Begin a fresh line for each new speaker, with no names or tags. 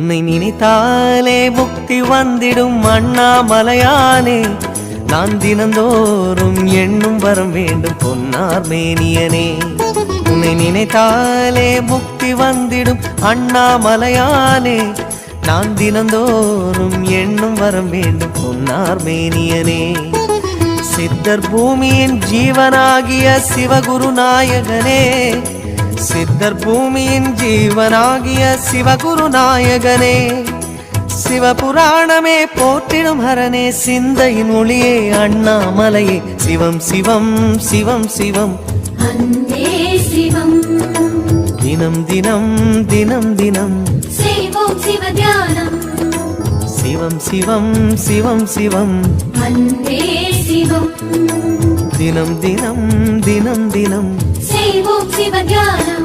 உன்னை நினைத்தாலே முக்தி வந்திடும் அண்ணாமலையானே. நான் தினந்தோறும் எண்ணும் வரம் வேண்டும் பொன்னார் மேனியனே. உன்னை நினைத்தாலே முக்தி வந்திடும் அண்ணாமலையானே. நான் தினந்தோறும் எண்ணும் வரம் வேண்டும் பொன்னார் மேனியனே. சித்தர் பூமியின் ஜீவனாகிய சிவகுரு நாயகனே. சித்தர் பூமியின் ஜீவனாகிய சிவகுரு நாயகனே. சிவபுராணமே போற்றிடும் ஹரனே. சிந்தையின் ஒளியே அண்ணாமலையே. சிவம் சிவம் சிவம் சிவம்
அன்பே சிவம்.
தினம் தினம் தினம் தினம்
செய்வோம் சிவ தியானம்.
சிவம் சிவம் சிவம் சிவம்
அன்பே சிவம்.
தினம் தினம் தினம் தினம்
செய்வோம் சிவ தியானம்.